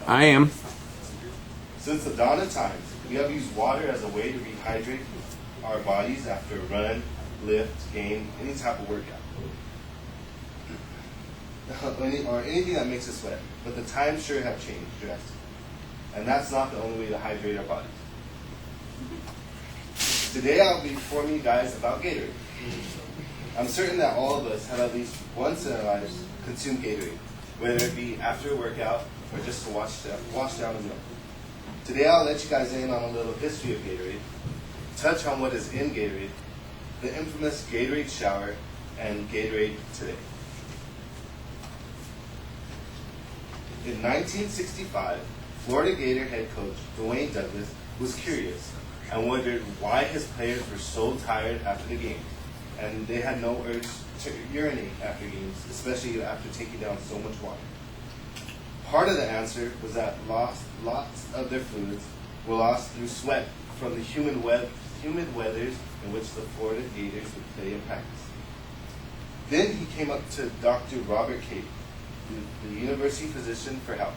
I am. Since the dawn of time, we have used water as a way to rehydrate our bodies after a run, lift, game, any type of workout. Or anything that makes us sweat. But the times sure have changed drastically. And that's not the only way to hydrate our bodies. Today I'll be informing you guys about Gatorade. I'm certain that all of us have at least once in our lives consumed Gatorade, whether it be after a workout or just to wash down a meal. Today I'll let you guys in on a little history of Gatorade, touch on what is in Gatorade, the infamous Gatorade shower, and Gatorade today. In 1965, Florida Gator head coach Dwayne Douglas was curious and wondered why his players were so tired after the game, and they had no urge to urinate after games, especially after taking down so much water. Part of the answer was that lots of their fluids were lost through sweat from the humid weathers in which the Florida Gators would play in practice. Then he came up to Dr. Robert Cade, the university physician, for help.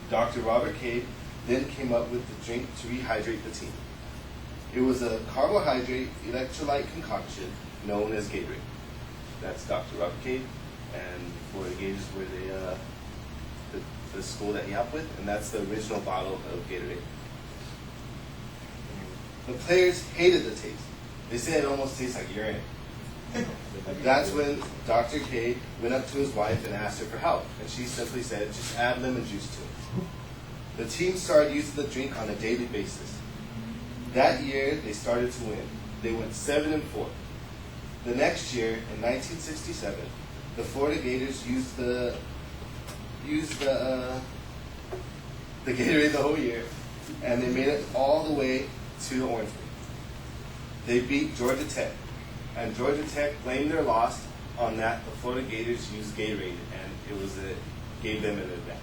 Dr. Robert Cade then came up with the drink to rehydrate the team. It was a carbohydrate electrolyte concoction known as Gatorade. That's Dr. Robert Cade, and Florida Gators were the school that he helped with, and that's the original bottle of Gatorade. The players hated the taste. They said it almost tastes like urine. That's when Dr. Cade went up to his wife and asked her for help, and she simply said, just add lemon juice to it. The team started using the drink on a daily basis. That year, they started to win. They went 7-4. The next year, in 1967, the Florida Gators used the Gatorade the whole year, and they made it all the way to Orange Bowl. They beat Georgia Tech, and Georgia Tech blamed their loss on that the Florida Gators used Gatorade, and it gave them an advantage.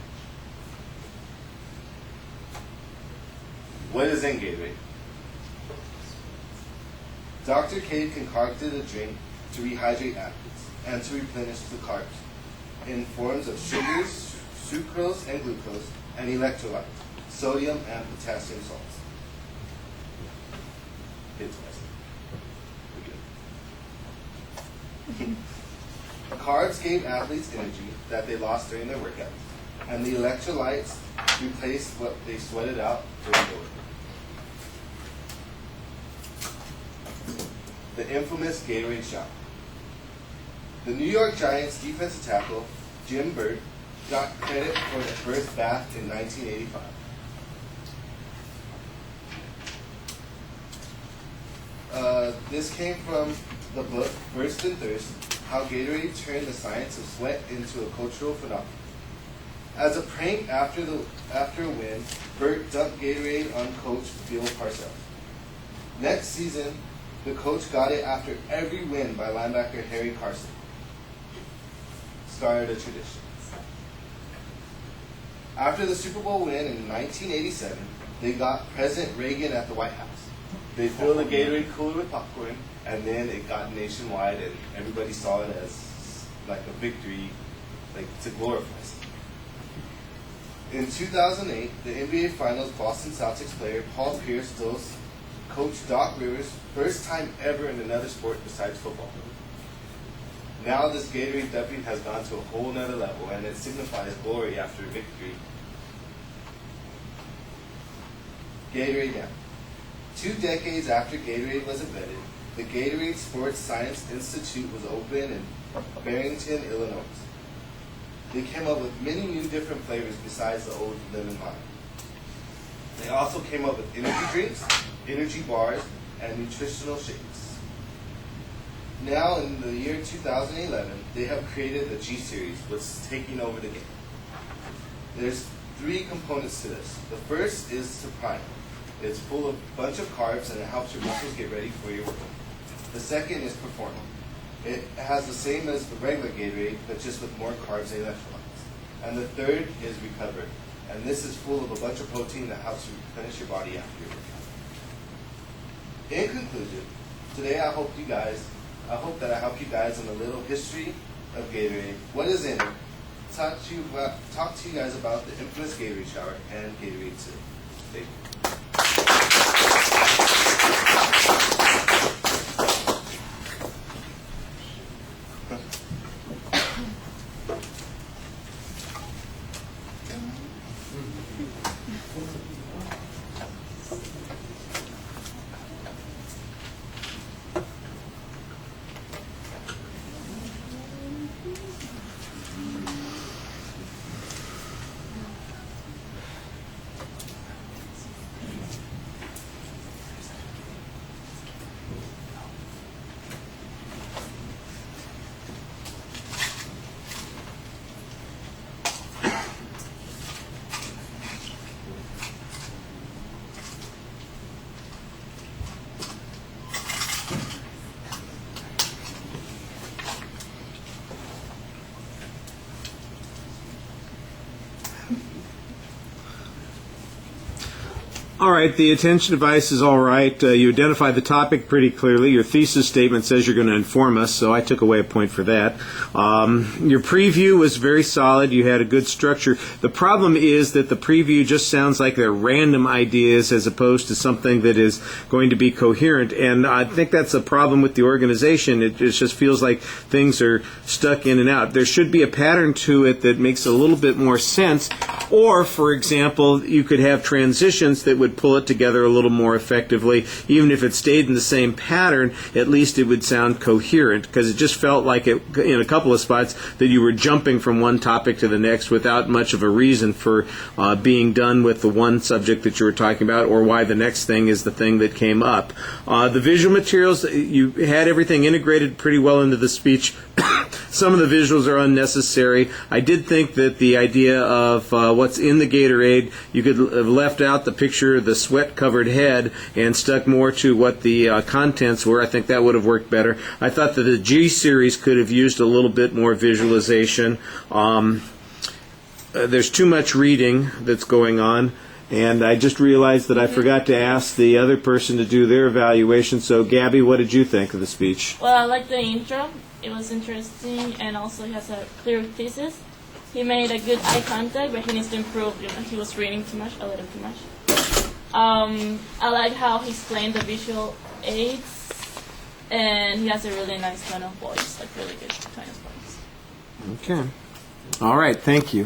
What is in Gatorade? Dr. Cade concocted a drink to rehydrate athletes and to replenish the carbs in forms of sugars, sucrose and glucose, and electrolytes, sodium and potassium salts. Carbs gave athletes energy that they lost during their workouts, and the electrolytes replaced what they sweated out during the workout. The infamous Gatorade shower. The New York Giants defensive tackle Jim Burt got credit for the first bath in 1985. This came from the book First and Thirst, How Gatorade Turned the Science of Sweat into a Cultural Phenomenon. As a prank after a win, Burt dumped Gatorade on coach Bill Parcells. Next season, the coach got it after every win by linebacker Harry Carson. Started a tradition. After the Super Bowl win in 1987, they got President Reagan at the White House. They filled the Gatorade cooler with popcorn, and then it got nationwide, and everybody saw it as like a victory, like to glorify it. In 2008, the NBA Finals Boston Celtics player Paul Pierce dosed Coach Doc Rivers' first time ever in another sport besides football. Now this Gatorade dumping has gone to a whole nother level, and it signifies glory after victory. Gatorade now. 2 decades after Gatorade was invented, the Gatorade Sports Science Institute was opened in Barrington, Illinois. They came up with many new different flavors besides the old lemon lime. They also came up with energy drinks, energy bars, and nutritional shakes. Now, in the year 2011, they have created the G-Series, which is taking over the game. There's 3 components to this. The first is to prime. It's full of a bunch of carbs, and it helps your muscles get ready for your workout. The second is perform. It has the same as the regular Gatorade, but just with more carbs and electrolytes. And the third is recover. And this is full of a bunch of protein that helps you replenish your body after your workout. In conclusion, today I hope that I help you guys in a little history of Gatorade, what is in it, talk to you guys about the infamous Gatorade shower and Gatorade soup. Thank you. All right, the attention device is all right. You identified the topic pretty clearly. Your thesis statement says you're going to inform us, so I took away a point for that. Your preview was very solid. You had a good structure. The problem is that the preview just sounds like they're random ideas as opposed to something that is going to be coherent, and I think that's a problem with the organization. It just feels like things are stuck in and out. There should be a pattern to it that makes a little bit more sense, or, for example, you could have transitions that would pull it together a little more effectively. Even if it stayed in the same pattern, at least it would sound coherent, because it just felt like it, in a couple of spots, that you were jumping from one topic to the next without much of a reason for being done with the one subject that you were talking about, or why the next thing is the thing that came up. The visual materials, you had everything integrated pretty well into the speech. Some of the visuals are unnecessary. I did think that the idea of what's in the Gatorade, you could have left out the picture of the sweat-covered head and stuck more to what the contents were. I think that would have worked better. I thought that the G series could have used a little bit more visualization. There's too much reading that's going on. And I just realized that I forgot to ask the other person to do their evaluation. So, Gabby, what did you think of the speech? Well, I like the intro. It was interesting, and also he has a clear thesis. He made a good eye contact, but he needs to improve. He was reading too much, a little too much. I like how he explained the visual aids, and he has a really nice tone of voice, like really good tone of voice. Okay. All right, thank you.